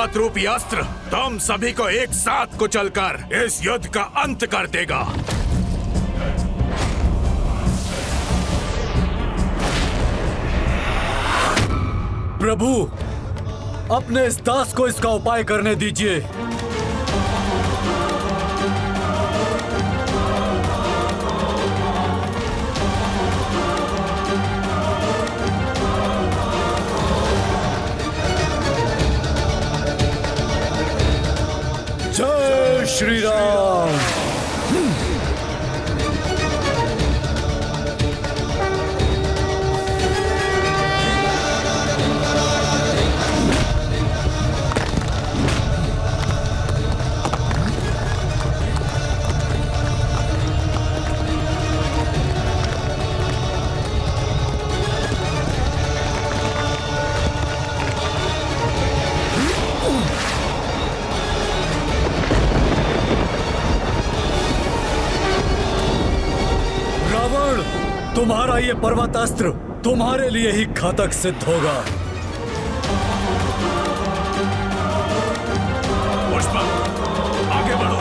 ऐरावत रूपी अस्त्र तुम सभी को एक साथ कुचलकर इस युद्ध का अंत कर देगा। प्रभु, अपने इस दास को इसका उपाय करने दीजिए। जय श्री राम। तुम्हारा ये पर्वतास्त्र तुम्हारे लिए ही घातक सिद्ध होगा। पुष्पा, आगे बढ़ो।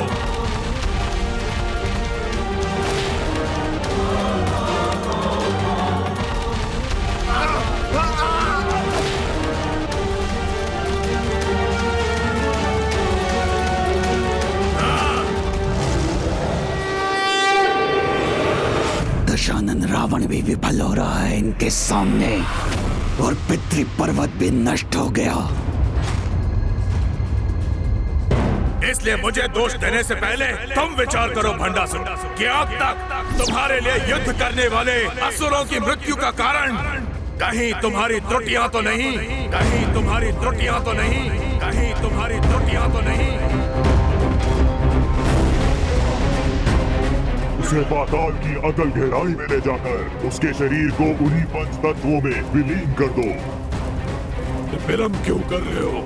दशानन रावण भी विफल हो रहा है इनके सामने और पितृ पर्वत भी नष्ट हो गया। इसलिए मुझे दोष देने से पहले तुम विचार करो भंडासुर कि अब तक तुम्हारे लिए युद्ध करने वाले असुरों की मृत्यु का कारण कहीं तुम्हारी त्रुटियां तो नहीं, कहीं तुम्हारी त्रुटियां तो नहीं, कहीं तुम्हारी त्रुटियां तो नहीं। उसे पाताल की अतल गहराई में ले जाकर उसके शरीर को उन्हीं पंच तत्वों में विलीन कर दो। विलंब क्यों कर रहे हो?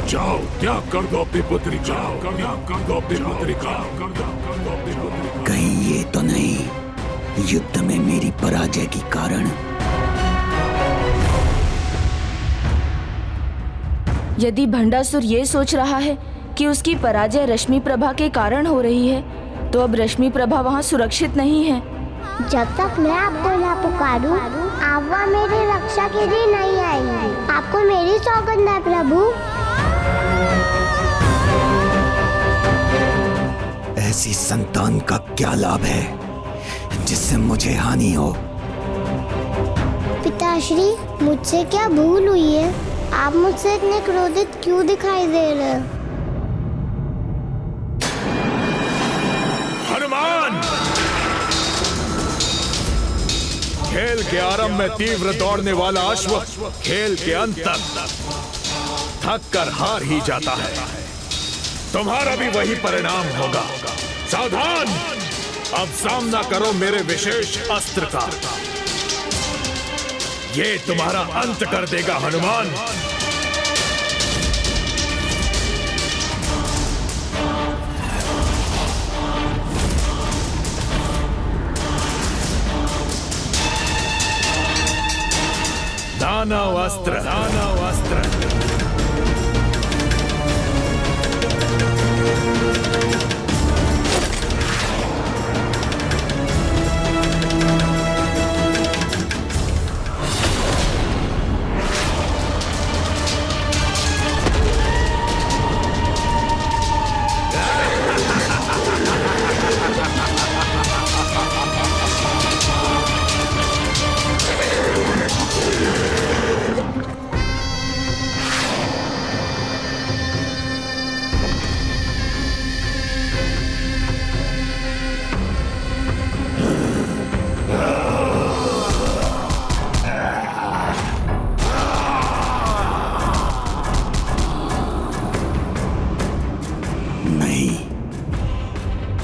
जाओ, त्याग कर दो अपनी पुत्री, जाओ, त्याग कर दो अपनी पुत्री, कर दो अपनी पुत्री। कहीं ये तो नहीं युद्ध में मेरी पराजय की कारण? यदि भंडासुर ये सोच रहा है कि उसकी पराजय रश्मि प्रभा के कारण हो रही है, तो अब रश्मि प्रभा वहाँ सुरक्षित नहीं है। जब तक मैं आपको ना पुकारूं, आप वहाँ मेरी रक्षा के लिए नहीं आएंगे। आपको मेरी सौगंध है प्रभु। ऐसी संतान का क्या लाभ है जिससे मुझे हानि हो? पिताश्री, मुझसे क्या भूल हुई है? आप मुझसे इतने क्रोधित क्यों दिखाई दे रहे हैं? खेल के आरंभ में तीव्र दौड़ने वाला अश्व खेल के अंत तक थक कर हार ही जाता है। तुम्हारा भी वही परिणाम होगा। सावधान, अब सामना करो मेरे विशेष अस्त्र का। ये तुम्हारा अंत कर देगा हनुमान। दानव अस्त्र, दानव अस्त्र।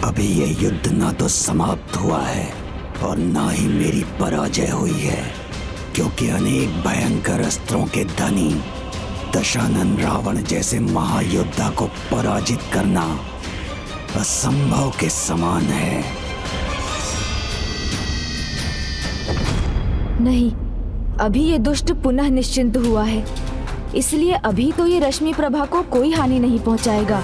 अभी ये युद्ध ना तो समाप्त हुआ है और ना ही मेरी पराजय हुई है, क्योंकि अनेक भयंकर अस्त्रों के धनी दशानन रावण जैसे महायोद्धा को पराजित करना असंभव के समान है। नहीं, अभी ये दुष्ट पुनः निश्चिंत हुआ है। इसलिए अभी तो ये रश्मि प्रभा को कोई हानि नहीं पहुंचाएगा।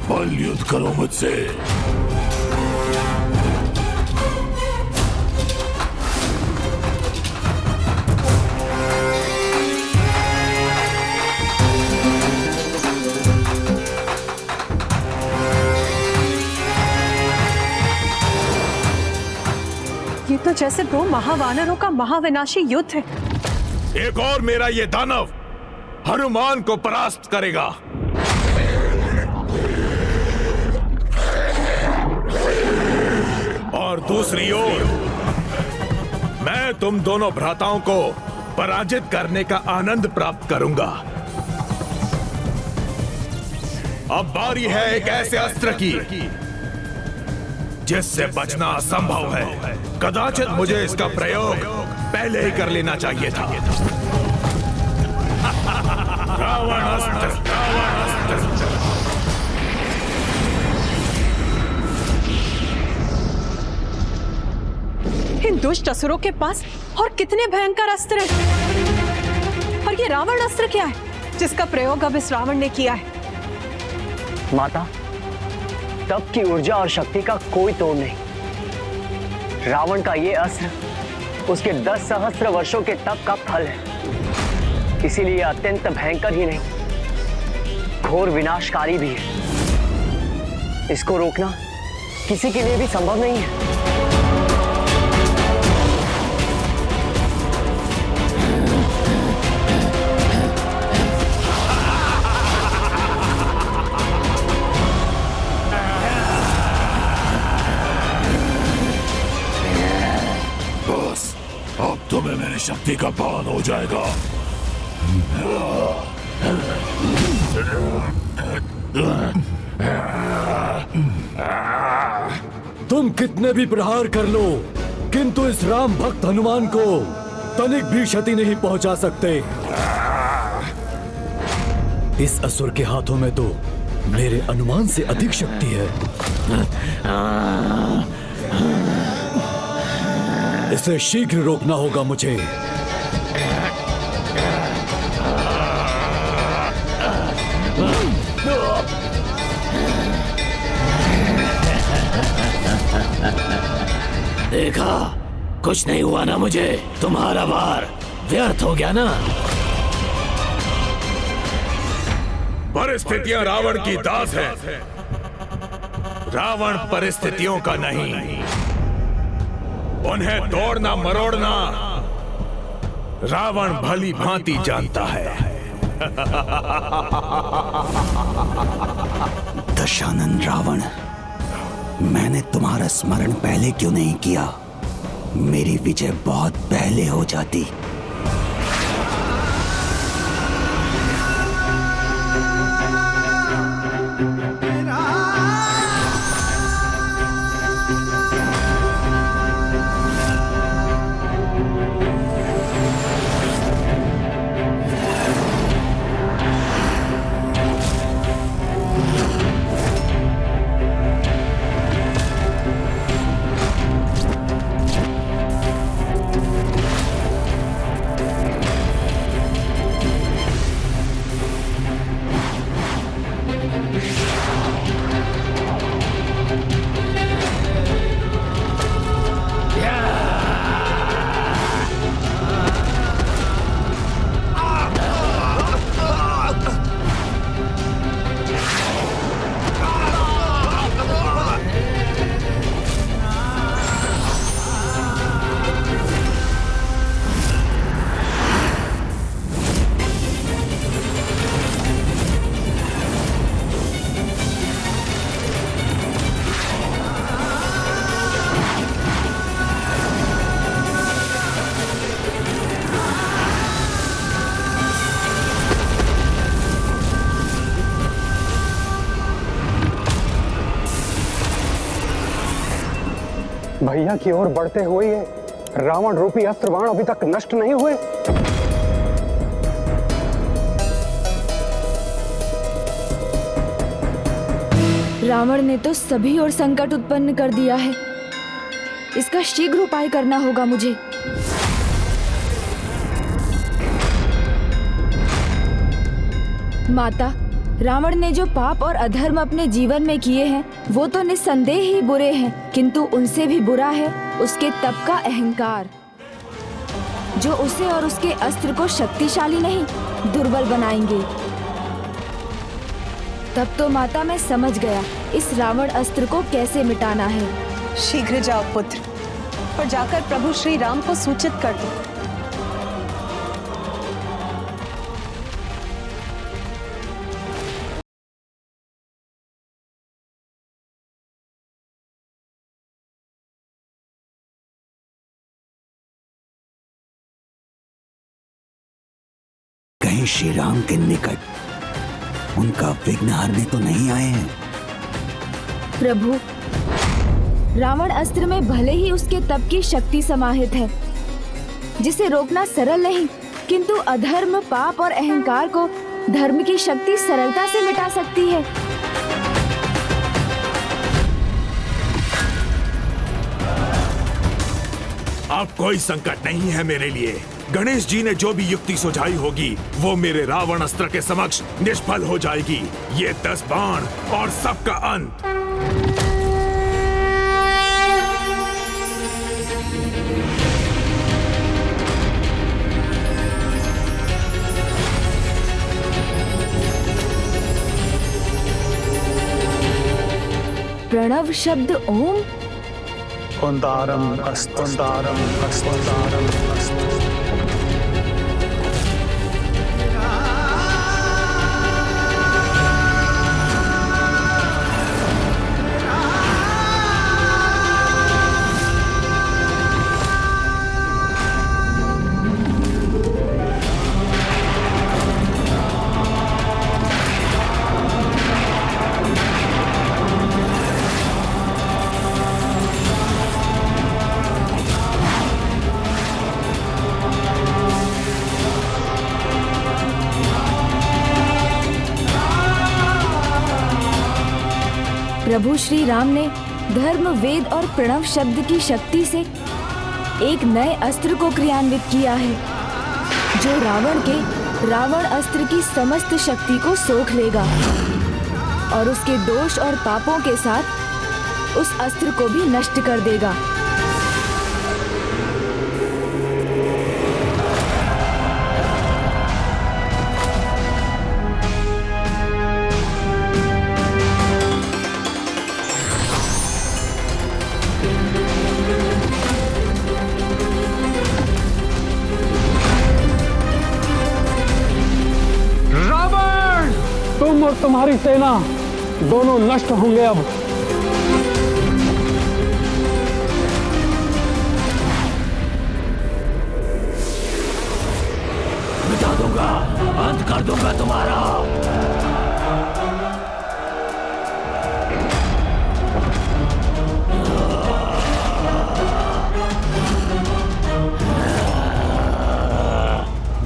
बल युद्ध करो मुझसे। ये तो जैसे दो महावानरों का महाविनाशी युद्ध है। एक और मेरा ये दानव हनुमान को परास्त करेगा। और दूसरी ओर मैं तुम दोनों भ्राताओं को पराजित करने का आनंद प्राप्त करूंगा। अब बारी है एक ऐसे अस्त्र की जिससे बचना असंभव है। कदाचित मुझे इसका प्रयोग पहले ही कर लेना चाहिए था। रावण अस्त्र, रावण अस्त्र। इन दुष्ट असुरों के पास और कितने भयंकर अस्त्र हैं। और ये रावण अस्त्र क्या है जिसका प्रयोग अब इस रावण ने किया है? माता, तप की ऊर्जा और शक्ति का कोई तोड़ नहीं। रावण का ये अस्त्र उसके 10 सहस्त्र वर्षों के तप का फल है। इसीलिए अत्यंत भयंकर ही नहीं, घोर विनाशकारी भी है। इसको रोकना किसी के लिए भी संभव नहीं है। तुम्हें मेरी शक्ति का पान हो जाएगा। तुम कितने भी प्रहार कर लो, किंतु इस राम भक्त हनुमान को तनिक भी क्षति नहीं पहुंचा सकते। इस असुर के हाथों में तो मेरे अनुमान से अधिक शक्ति है। इसे शीघ्र रोकना होगा मुझे। देखा, कुछ नहीं हुआ ना मुझे। तुम्हारा वार व्यर्थ हो गया ना। परिस्थितियां रावण की दास है। रावण परिस्थितियों का नहीं। उन्हें तोड़ना मरोड़ना रावण भली भांति जानता है। दशानन रावण, मैंने तुम्हारा स्मरण पहले क्यों नहीं किया? मेरी विजय बहुत पहले हो जाती। भैया की ओर बढ़ते हुए ये रावण रूपी अस्त्र बाण अभी तक नष्ट नहीं हुए। रावण ने तो सभी ओर संकट उत्पन्न कर दिया है। इसका शीघ्र उपाय करना होगा मुझे। माता, रावण ने जो पाप और अधर्म अपने जीवन में किए हैं वो तो निस्संदेह ही बुरे हैं, किंतु उनसे भी बुरा है उसके तप का अहंकार, जो उसे और उसके अस्त्र को शक्तिशाली नहीं दुर्बल बनाएंगे। तब तो माता मैं समझ गया इस रावण अस्त्र को कैसे मिटाना है। शीघ्र जाओ पुत्र और जाकर प्रभु श्री राम को सूचित कर दो। कहीं श्री राम के निकट उनका विघ्न हरने तो नहीं आए हैं? प्रभु, रावण अस्त्र में भले ही उसके तप की शक्ति समाहित है, जिसे रोकना सरल नहीं, किंतु अधर्म, पाप और अहंकार को धर्म की शक्ति सरलता से मिटा सकती है। अब कोई संकट नहीं है मेरे लिए। गणेश जी ने जो भी युक्ति सुझाई होगी वो मेरे रावण अस्त्र के समक्ष निष्फल हो जाएगी। ये 10 बाण और सबका अंत। प्रणव शब्द ओम। कुंदारम कुंदारम कुंदारम प्रभु श्री राम ने धर्म, वेद और प्रणव शब्द की शक्ति से एक नए अस्त्र को क्रियान्वित किया है, जो रावण अस्त्र की समस्त शक्ति को सोख लेगा और उसके दोष और पापों के साथ उस अस्त्र को भी नष्ट कर देगा। तुम और तुम्हारी सेना दोनों नष्ट होंगे। अब मिटा दूंगा, अंत कर दूंगा तुम्हारा।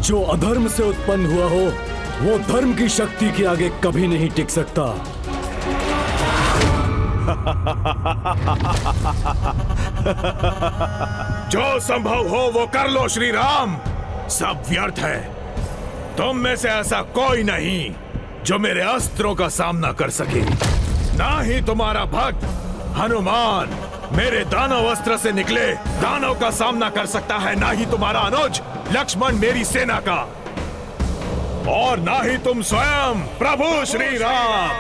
जो अधर्म से उत्पन्न हुआ हो वो धर्म की शक्ति के आगे कभी नहीं टिक सकता। जो संभव हो वो कर लो श्री राम, सब व्यर्थ है। तुम में से ऐसा कोई नहीं जो मेरे अस्त्रों का सामना कर सके। ना ही तुम्हारा भक्त हनुमान मेरे दानव अस्त्र से निकले दानव का सामना कर सकता है, ना ही तुम्हारा अनुज लक्ष्मण मेरी सेना का, और ना ही तुम स्वयं प्रभु श्री राम।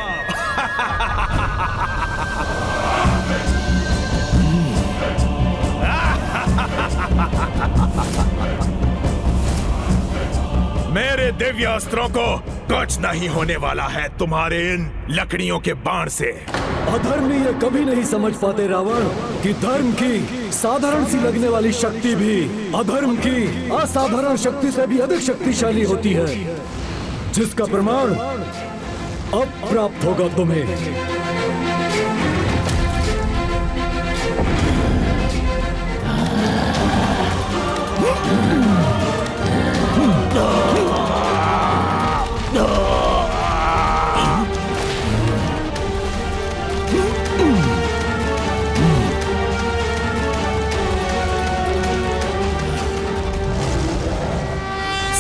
मेरे दिव्य अस्त्रों को कुछ नहीं होने वाला है तुम्हारे इन लकड़ियों के बाण से। अधर्मी ये कभी नहीं समझ पाते रावण कि धर्म की साधारण सी लगने वाली शक्ति भी अधर्म की असाधारण शक्ति से भी अधिक शक्तिशाली होती है, जिसका प्रमाण अब प्राप्त होगा तुम्हें।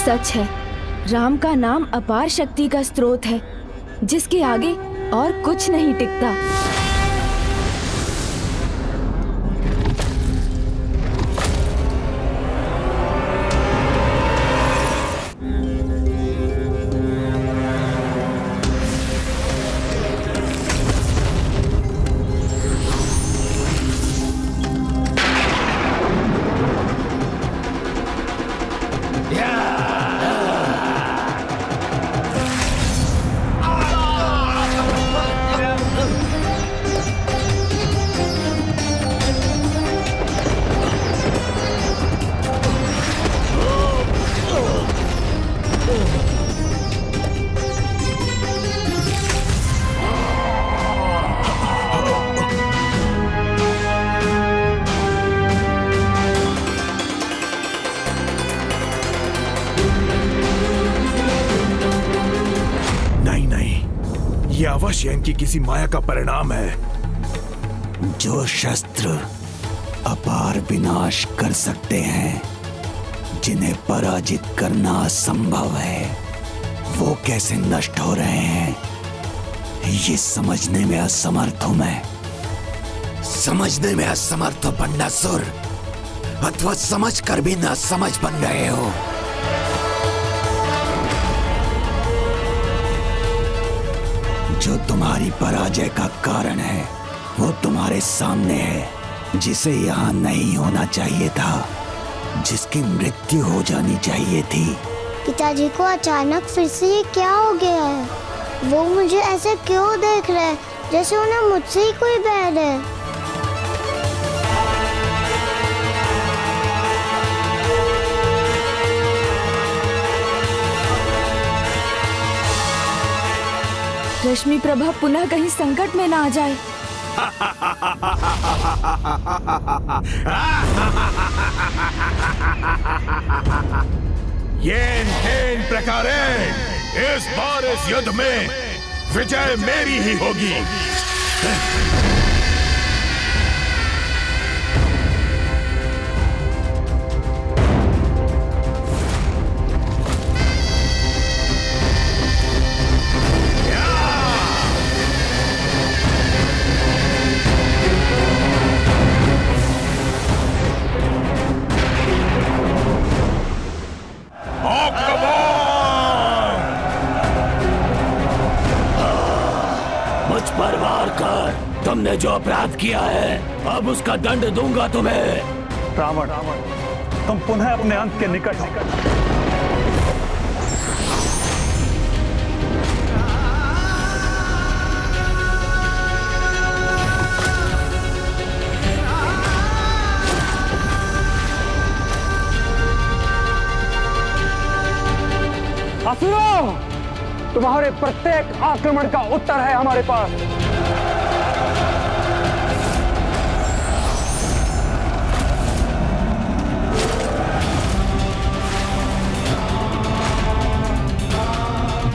सच है, राम का नाम अपार शक्ति का स्रोत है, जिसके आगे और कुछ नहीं टिकता। ये अवश्य इनकी किसी माया का परिणाम है। जो शस्त्र अपार विनाश कर सकते हैं, जिन्हें पराजित करना असंभव है, वो कैसे नष्ट हो रहे हैं, ये समझने में असमर्थ हूं मैं। समझने में असमर्थ हो बंडासुर, अथवा समझ कर भी ना समझ बन गए हो। जो तुम्हारी पराजय का कारण है वो तुम्हारे सामने है, जिसे यहाँ नहीं होना चाहिए था, जिसकी मृत्यु हो जानी चाहिए थी। पिताजी को अचानक फिर से ये क्या हो गया है? वो मुझे ऐसे क्यों देख रहे हैं, जैसे उन्हें मुझसे ही कोई बैर है। रश्मि प्रभा पुनः कहीं संकट में ना आ जाए। येन प्रकारे इस बार इस युद्ध में विजय मेरी ही होगी। तुमने जो अपराध किया है, अब उसका दंड दूंगा तुम्हें। रावण, तुम पुनः अपने अंत के निकट हो। असुरों, तुम्हारे प्रत्येक आक्रमण का उत्तर है हमारे पास।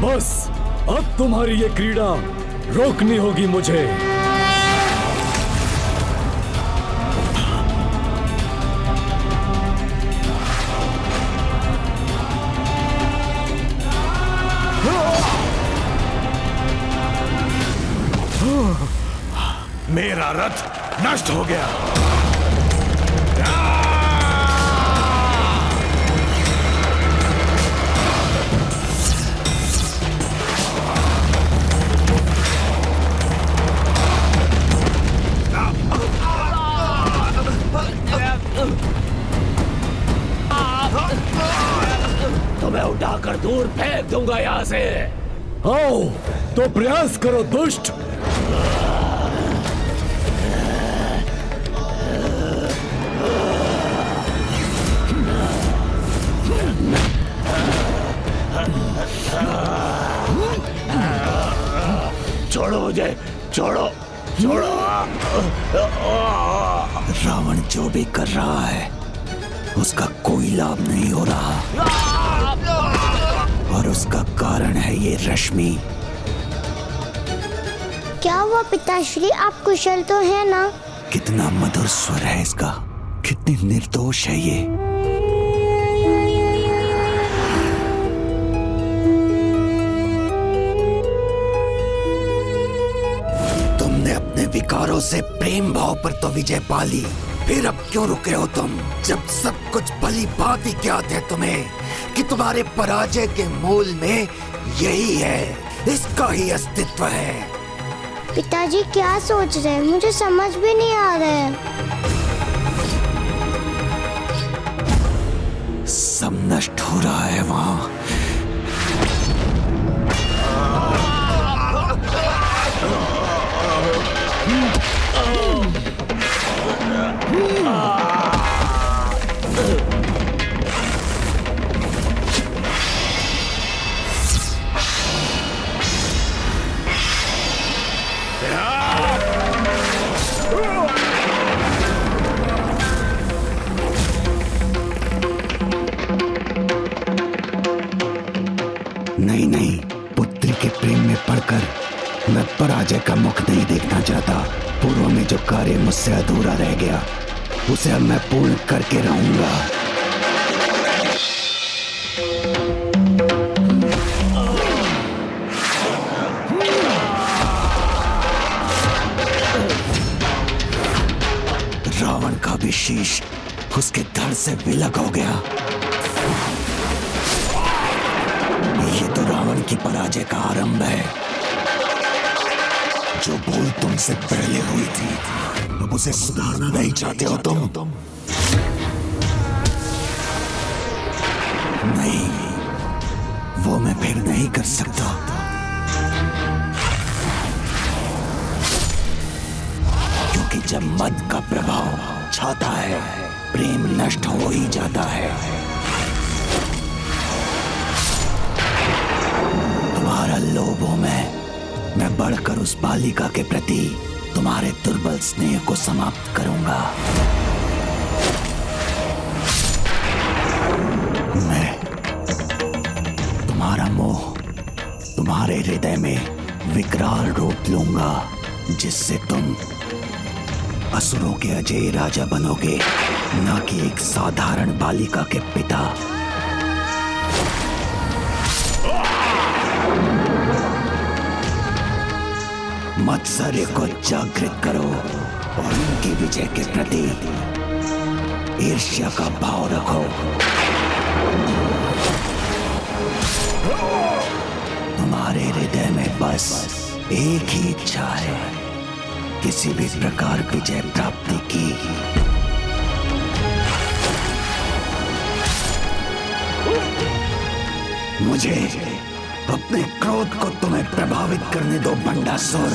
बस अब तुम्हारी ये क्रीड़ा रोकनी होगी मुझे। मेरा रथ नष्ट हो गया। तुम्हें उठाकर दूर फेंक दूंगा यहाँ से। आओ तो प्रयास करो दुष्ट। छोड़ो मुझे, छोड़ो छोड़ो। रावण जो भी कर रहा है उसका कोई लाभ नहीं हो रहा, और उसका कारण है ये रश्मि। क्या हुआ पिताश्री, आप कुशल तो है ना? कितना मधुर स्वर है इसका, कितनी निर्दोष है ये। विकारों से प्रेम भाव पर तो विजय पाली, फिर अब क्यों रुके हो तुम? जब सब कुछ भली भांति ज्ञात है तुम्हें कि तुम्हारे पराजय के मूल में यही है, इसका ही अस्तित्व है। पिताजी क्या सोच रहे हैं? मुझे समझ भी नहीं आ रहा है। सब नष्ट हो रहा है वहाँ। नहीं नहीं, पुत्री के प्रेम में पड़कर मैं पराजय का मुख नहीं देखना चाहता। पूर्व में जो कार्य मुझसे अधूरा रह गया उसे अब मैं पूर्ण करके रहूंगा। रावण का भी शीश उसके धड़ से विलग हो गया। ये तो रावण की पराजय का आरंभ है। जो भूल तुमसे पहले हुई थी अब उसे सुधारना नहीं चाहते हो तुम? नहीं, वो मैं फिर नहीं कर सकता। क्योंकि जब मद का प्रभाव छाता है प्रेम नष्ट हो ही जाता है। तुम्हारा लोभों में मैं बढ़कर उस बालिका के प्रति तुम्हारे दुर्बल स्नेह को समाप्त करूंगा। मैं तुम्हारा मोह तुम्हारे हृदय में विकराल रूप लूंगा, जिससे तुम असुरों के अजय राजा बनोगे, न कि एक साधारण बालिका के पिता। मत्सर्य को जागृत करो और उनकी विजय के प्रति ईर्ष्या का भाव रखो। तुम्हारे हृदय में बस एक ही इच्छा है, किसी भी प्रकार विजय प्राप्ति की। मुझे अपने क्रोध को तुम्हें प्रभावित करने दो बंडासुर।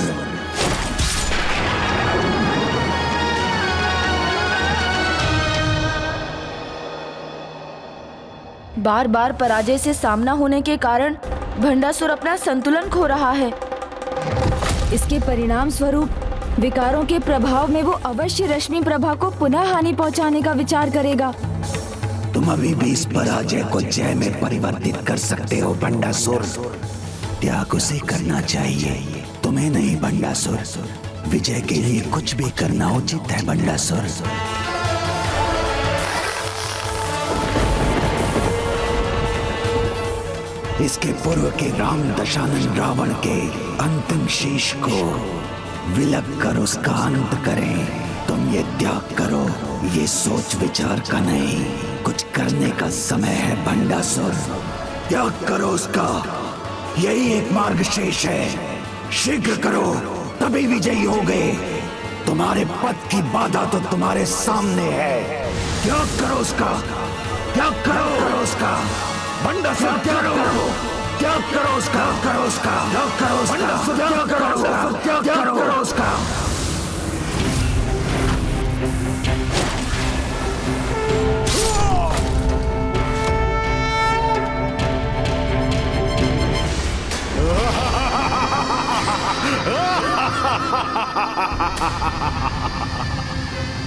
बार बार पराजय से सामना होने के कारण भंडासुर अपना संतुलन खो रहा है। इसके परिणाम स्वरूप विकारों के प्रभाव में वो अवश्य रश्मि प्रभा को पुनः हानि पहुंचाने का विचार करेगा। तुम अभी भी इस पराजय को जय में परिवर्तित कर सकते हो बंडासुर। त्याग उसे करना चाहिए, तुम्हें नहीं बंडासुर। विजय के लिए कुछ भी करना उचित है बंडासुर। इसके पूर्व के राम दशानन रावण के अंतिम शीश को विलग कर उसका अंत करें। तुम ये त्याग करो, ये सोच विचार का नहीं, कुछ करने का समय है बंडासुर। त्याग करो उसका, यही एक मार्ग शेष है। शीघ्र करो, तभी विजयी होगे। तुम्हारे पथ की बाधा तो तुम्हारे सामने है। त्याग करो उसका, त्याग करो उसका बंडासुर, त्याग करो, त्याग करो उसका, करो उसका, त्याग करो उसका, त्याग करो उसका, त्याग करो उसका।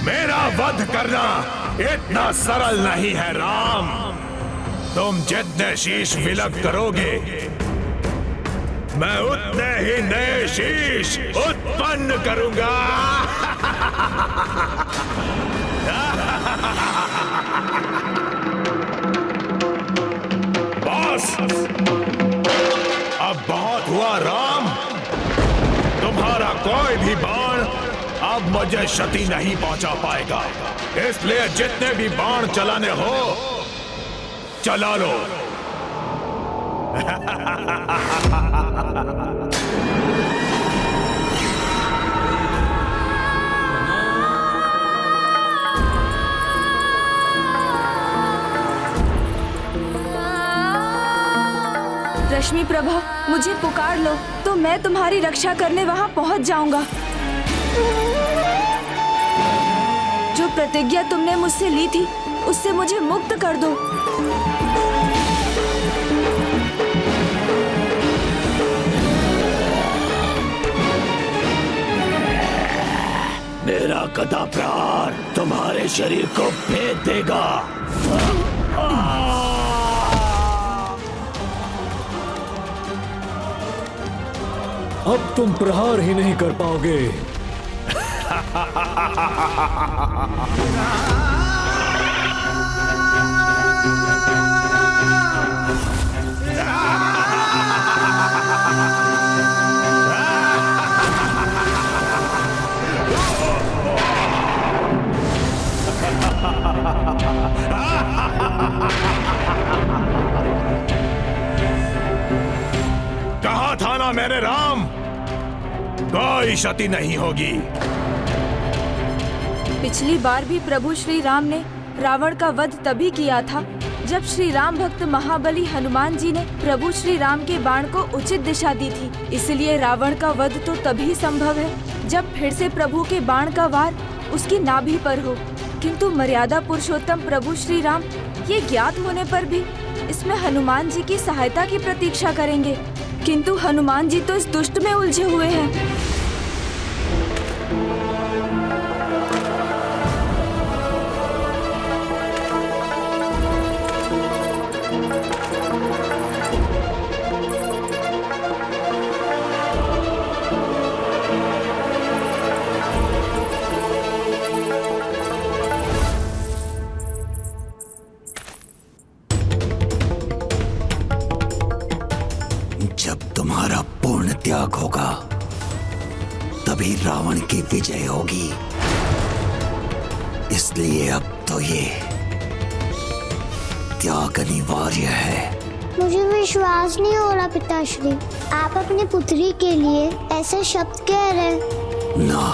मेरा वध करना इतना सरल नहीं है राम। तुम जितने शीश विलग करोगे मैं उतने ही नए शीश उत्पन्न करूंगा। बस अब बहुत हुआ राम। तुम्हारा कोई भी बाण अब मुझे क्षति नहीं पहुंचा पाएगा। इसलिए जितने भी बाण चलाने हो चला लो। रश्मि प्रभा, मुझे पुकार लो तो मैं तुम्हारी रक्षा करने वहां पहुंच जाऊंगा। जो प्रतिज्ञा तुमने मुझसे ली थी उससे मुझे मुक्त कर दो। मेरा गदा प्रहार तुम्हारे शरीर को भेद देगा। अब तुम प्रहार ही नहीं कर पाओगे। कहा था ना मेरे राम, कोई क्षति नहीं होगी। पिछली बार भी प्रभु श्री राम ने रावण का वध तभी किया था जब श्री राम भक्त महाबली हनुमान जी ने प्रभु श्री राम के बाण को उचित दिशा दी थी। इसलिए रावण का वध तो तभी संभव है जब फिर से प्रभु के बाण का वार उसकी नाभि पर हो। किंतु मर्यादा पुरुषोत्तम प्रभु श्री राम ये ज्ञात होने पर भी इसमें हनुमान जी की सहायता की प्रतीक्षा करेंगे। किंतु हनुमान जी तो इस दुष्ट में उलझे हुए हैं। जब तुम्हारा पूर्ण त्याग होगा तभी रावण की विजय होगी। इसलिए अब तो ये त्याग अनिवार्य है। मुझे विश्वास नहीं हो रहा पिताश्री, आप अपनी पुत्री के लिए ऐसे शब्द कह रहे। ना,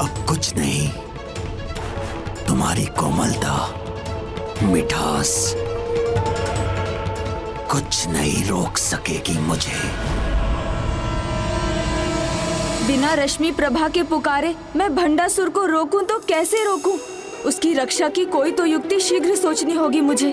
अब कुछ नहीं। तुम्हारी कोमलता, मिठास कुछ नहीं रोक सकेगी मुझे। बिना रश्मि प्रभा के पुकारे मैं भंडासुर को रोकूं तो कैसे रोकूं? उसकी रक्षा की कोई तो युक्ति शीघ्र सोचनी होगी मुझे।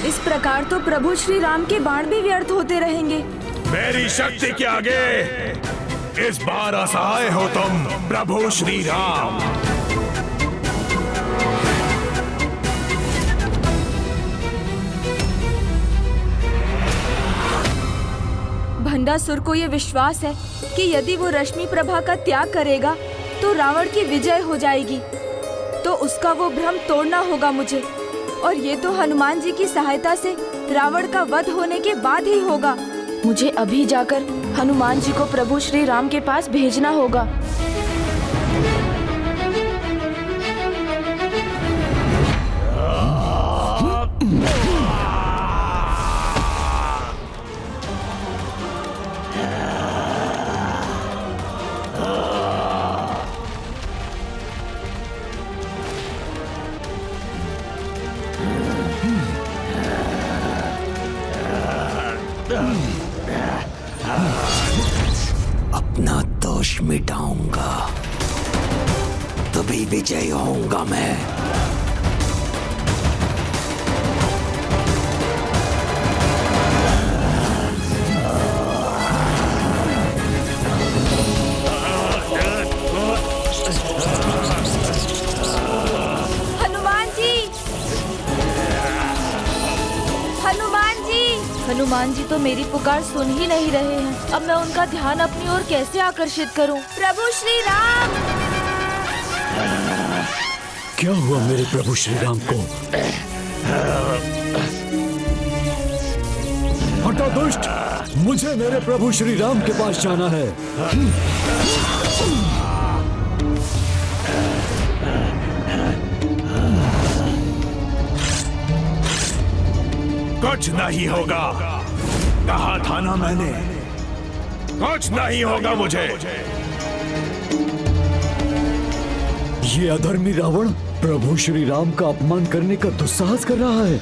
इस प्रकार तो प्रभु श्री राम के बाण भी व्यर्थ होते रहेंगे। मेरी शक्ति के आगे इस बार असहाय हो तुम प्रभु श्री राम। भंडासुर को ये विश्वास है कि यदि वो रश्मि प्रभा का त्याग करेगा तो रावण की विजय हो जाएगी। तो उसका वो भ्रम तोड़ना होगा मुझे, और ये तो हनुमान जी की सहायता से रावण का वध होने के बाद ही होगा। मुझे अभी जाकर हनुमान जी को प्रभु श्री राम के पास भेजना होगा। अपना दोष मिटाऊंगा तभी विजय होऊंगा मैं। हनुमान जी तो मेरी पुकार सुन ही नहीं रहे हैं। अब मैं उनका ध्यान अपनी ओर कैसे आकर्षित करूं? प्रभु श्री राम! क्या हुआ मेरे प्रभु श्री राम को? बेटा दुष्ट, मुझे मेरे प्रभु श्री राम के पास जाना है। कुछ नहीं होगा, कहा था ना मैंने, कुछ नहीं होगा मुझे। ये अधर्मी रावण प्रभु श्री राम का अपमान करने का दुस्साहस कर रहा है।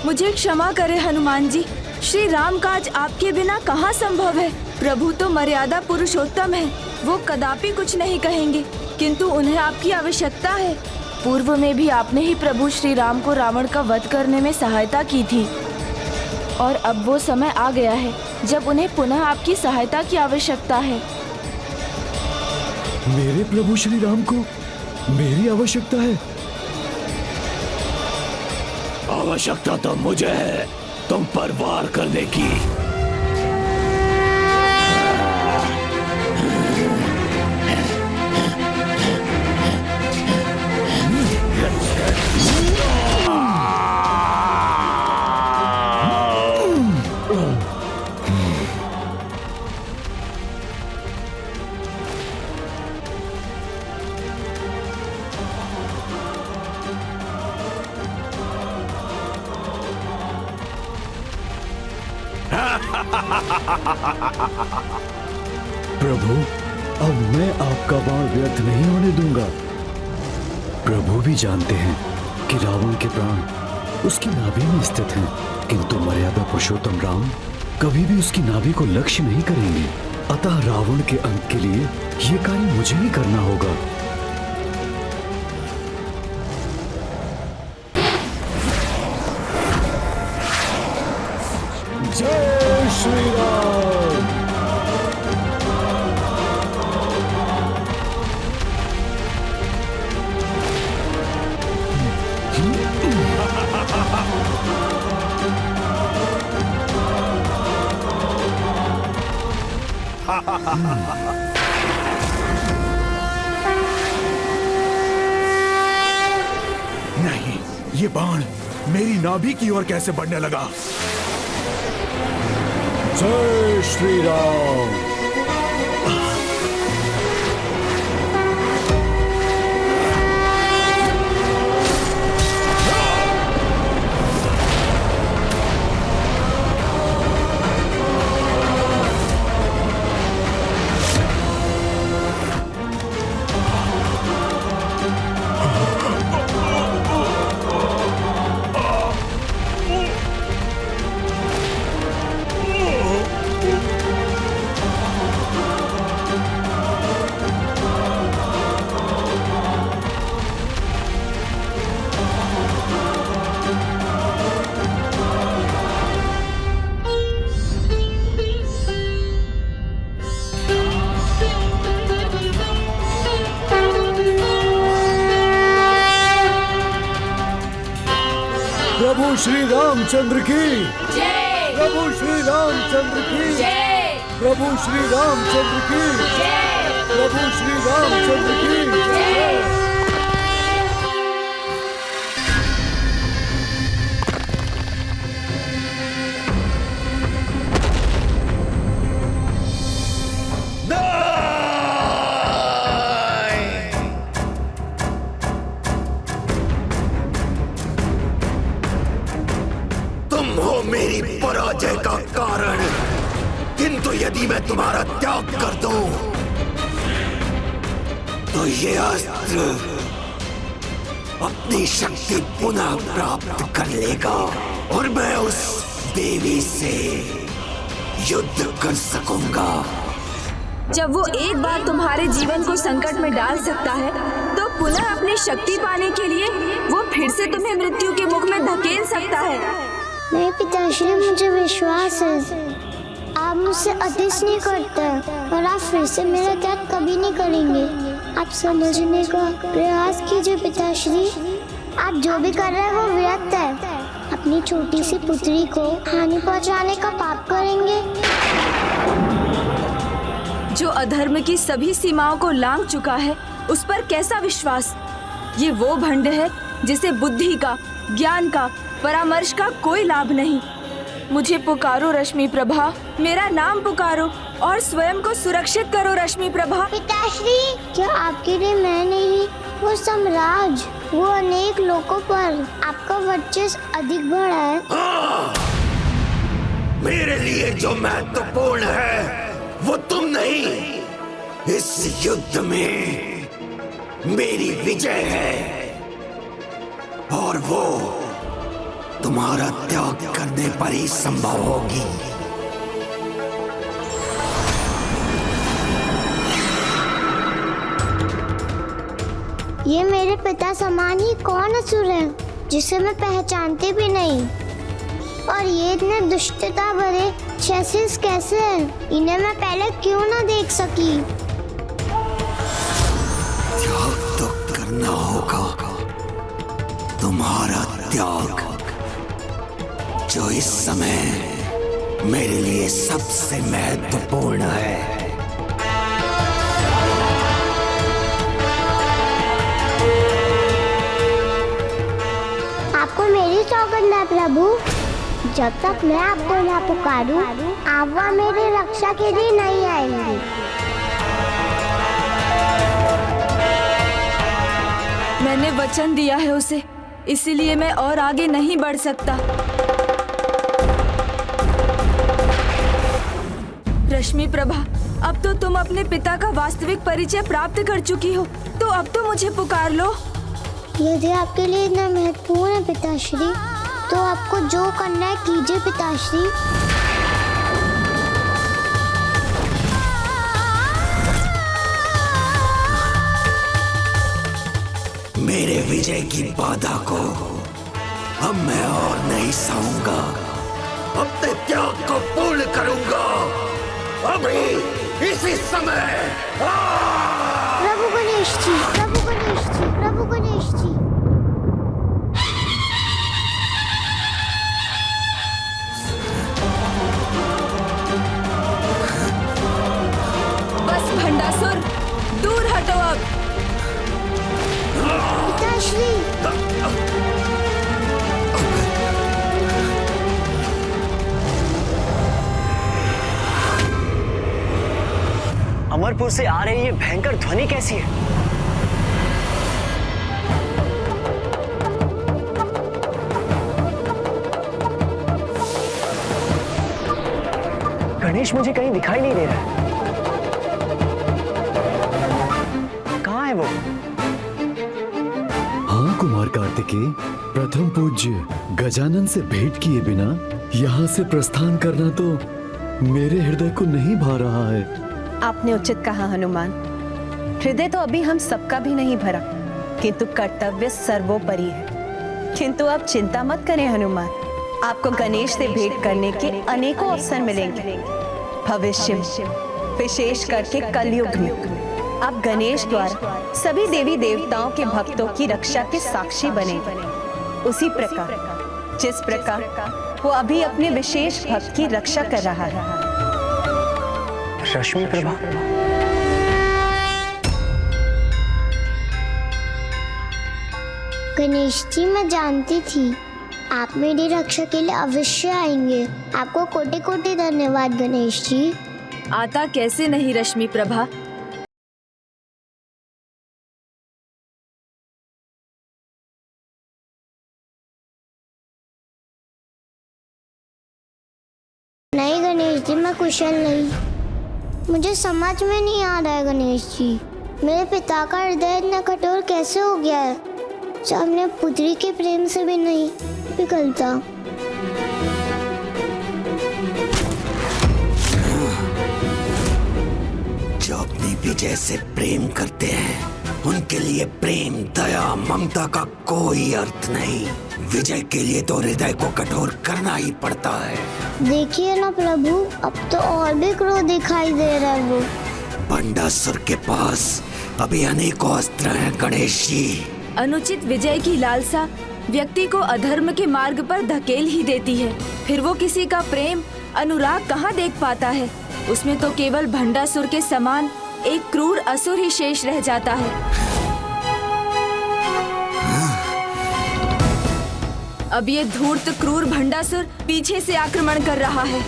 मुझे क्षमा करें हनुमान जी, श्री राम काज आपके बिना कहाँ संभव है। प्रभु तो मर्यादा पुरुषोत्तम है, वो कदापि कुछ नहीं कहेंगे, किंतु उन्हें आपकी आवश्यकता है। पूर्व में भी आपने ही प्रभु श्री राम को रावण का वध करने में सहायता की थी, और अब वो समय आ गया है जब उन्हें पुनः आपकी सहायता की आवश्यकता है। मेरे प्रभु श्री राम को मेरी आवश्यकता है? आवश्यकता तो मुझे है तुम पर वार करने की। प्रभु, अब मैं आपका बाण व्यर्थ नहीं होने दूंगा। प्रभु भी जानते हैं कि रावण के प्राण उसकी नाभि में स्थित हैं, किंतु मर्यादा पुरुषोत्तम राम कभी भी उसकी नाभि को लक्ष्य नहीं करेंगे। अतः रावण के अंत के लिए ये कार्य मुझे ही करना होगा। जय श्री राम। नहीं, ये बाण मेरी नाभि की ओर कैसे बढ़ने लगा? जय श्री राम। प्रभु श्री रामचंद्र की जय। प्रभु श्री रामचंद्र की जय। प्रभु श्री रामचंद्र की जय। प्रभु श्री रामचंद्र की जय। मेरी पराजय का कारण, किंतु यदि मैं तुम्हारा त्याग कर दूं, तो ये अस्त्र अपनी शक्ति पुनः प्राप्त कर लेगा और मैं उस देवी से युद्ध कर सकूंगा। जब वो एक बार तुम्हारे जीवन को संकट में डाल सकता है, तो पुनः अपनी शक्ति पाने के लिए वो फिर से तुम्हें मृत्यु के मुख में धकेल सकता है। नहीं पिताश्री, मुझे विश्वास है आप मुझसे अतिश नहीं करते और आप फिर से मेरा त्याग कभी नहीं करेंगे। आप समझने का प्रयास कीजिए पिताश्री, आप जो भी कर रहे हैं वो व्यर्थ है। अपनी छोटी सी पुत्री को हानि पहुंचाने का पाप करेंगे। जो अधर्म की सभी सीमाओं को लांघ चुका है, उस पर कैसा विश्वास। ये वो भंड है जिसे बुद्धि का, ज्ञान का, परामर्श का कोई लाभ नहीं। मुझे पुकारो रश्मि प्रभा, मेरा नाम पुकारो और स्वयं को सुरक्षित करो रश्मि प्रभा। पिताश्री, क्या आपके लिए मैं नहीं, वो सम्राज, वो अनेक लोगों पर आपका वर्चस्व अधिक बढ़ा है। मेरे लिए जो महत्वपूर्ण है वो तुम नहीं, इस युद्ध में मेरी विजय है और वो तुम्हारा त्याग करने पर ही संभव होगी। ये मेरे पिता समान ही कौन असुर है जिसे मैं पहचानती भी नहीं, और ये इतने दुष्टता भरे शैसिस कैसे हैं? इन्हें मैं पहले क्यों ना देख सकी? त्याग तो करना होगा, तुम्हारा त्याग जो इस समय मेरे लिए सबसे महत्वपूर्ण है। आपको मेरी सौगंध है प्रभु, जब तक मैं आपको ना पुकारूं, आप वहाँ मेरी रक्षा के लिए नहीं आएंगे। मैंने वचन दिया है उसे, इसीलिए मैं और आगे नहीं बढ़ सकता। रश्मि प्रभा, अब तो तुम अपने पिता का वास्तविक परिचय प्राप्त कर चुकी हो, तो अब तो मुझे पुकार लो। यदि आपके लिए इतना महत्वपूर्ण है पिताश्री, तो आपको जो करना है कीजिए पिताश्री। मेरे विजय की बाधा को अब मैं और नहीं सहूंगा, अपने त्याग को पूर्ण करूंगा अभी इसी समय। प्रभु गणेश जी, प्रभु गणेश जी, प्रभु गणेश जी। बस भंडासुर, दूर हटो अब। पिताश्री, अमरपुर से आ रही ये भयंकर ध्वनि कैसी है? गणेश मुझे कहीं दिखाई नहीं दे रहा है। कहाँ है वो? हाँ कुमार कार्तिकेय, प्रथम पूज्य गजानन से भेंट किए बिना यहाँ से प्रस्थान करना तो मेरे हृदय को नहीं भा रहा है। आपने उचित कहा हनुमान, हृदय तो अभी हम सबका भी नहीं भरा, किंतु कर्तव्य सर्वोपरि है। किंतु आप चिंता मत करें हनुमान, आपको गणेश से भेंट करने के अनेकों अवसर मिलेंगे। भविष्य में, विशेष करके कलयुग में, आप गणेश द्वारा सभी देवी देवताओं के भक्तों की रक्षा के साक्षी बने। उसी प्रकार जिस प्रकार वो अभी अपने विशेष भक्त की रक्षा कर रहा है। रश्मि प्रभा, गणेश जी, मैं जानती थी आप मेरी रक्षा के लिए अवश्य आएंगे। आपको कोटि कोटि धन्यवाद गणेश जी। आता कैसे नहीं रश्मि प्रभा। नहीं गणेश जी, मैं कुशल नहीं। मुझे समझ में नहीं आ रहा है गणेश जी, मेरे पिता का हृदय इतना कठोर कैसे हो गया है, जो अपने पुत्री के प्रेम से भी नहीं पिघलता। जो अपनी विजय से प्रेम करते हैं उनके लिए प्रेम, दया, ममता का कोई अर्थ नहीं। विजय के लिए तो हृदय को कठोर करना ही पड़ता है। देखिए ना प्रभु, अब तो और भी क्रोध दिखाई दे रहा है। वो भंडासुर के पास अभी अनेकों अस्त्र हैं गणेश जी। अनुचित विजय की लालसा व्यक्ति को अधर्म के मार्ग पर धकेल ही देती है। फिर वो किसी का प्रेम, अनुराग कहाँ देख पाता है। उसमें तो केवल भंडासुर के समान एक क्रूर असुर ही शेष रह जाता है। अब ये धूर्त क्रूर भंडासुर पीछे से आक्रमण कर रहा है।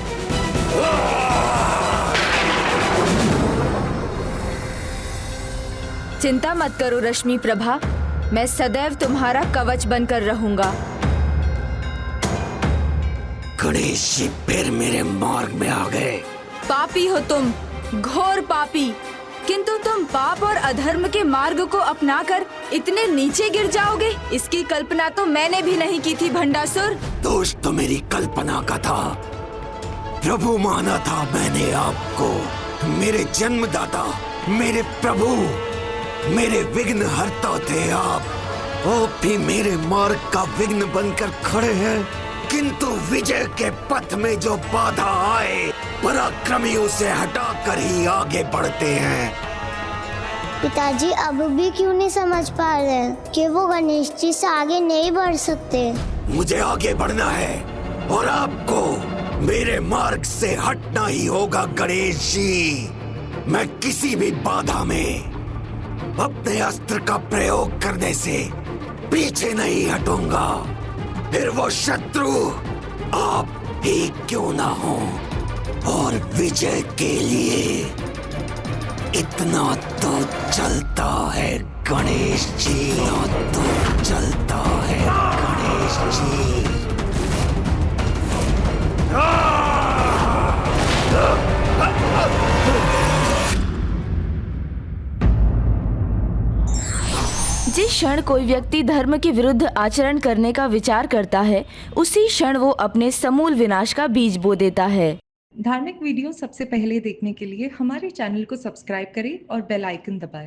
चिंता मत करो रश्मि प्रभा, मैं सदैव तुम्हारा कवच बनकर रहूंगा। गणेश जी फिर मेरे मार्ग में आ गए। पापी हो तुम, घोर पापी, किंतु तुम पाप और अधर्म के मार्ग को अपनाकर इतने नीचे गिर जाओगे, इसकी कल्पना तो मैंने भी नहीं की थी भंडासुर। दोष तो मेरी कल्पना का था। प्रभु माना था मैंने आपको, मेरे जन्मदाता, मेरे प्रभु, मेरे विघ्न हरता थे आप भी मेरे मार्ग का विघ्न बनकर खड़े हैं। किंतु विजय के पथ में जो बाधा आए, पराक्रमी उसे हटाकर ही आगे बढ़ते हैं। पिताजी अब भी क्यों नहीं समझ पा रहे कि वो गणेश जी से आगे नहीं बढ़ सकते? मुझे आगे बढ़ना है और आपको मेरे मार्ग से हटना ही होगा गणेश जी। मैं किसी भी बाधा में अपने अस्त्र का प्रयोग करने से पीछे नहीं हटूंगा, फिर वो शत्रु आप ही क्यों ना हो। और विजय के लिए इतना तो चलता है गणेश जी, इतना तो चलता है गणेश जी। जिस क्षण कोई व्यक्ति धर्म के विरुद्ध आचरण करने का विचार करता है, उसी क्षण वो अपने समूल विनाश का बीज बो देता है। धार्मिक वीडियो सबसे पहले देखने के लिए हमारे चैनल को सब्सक्राइब करें और बेल आइकन दबाएं।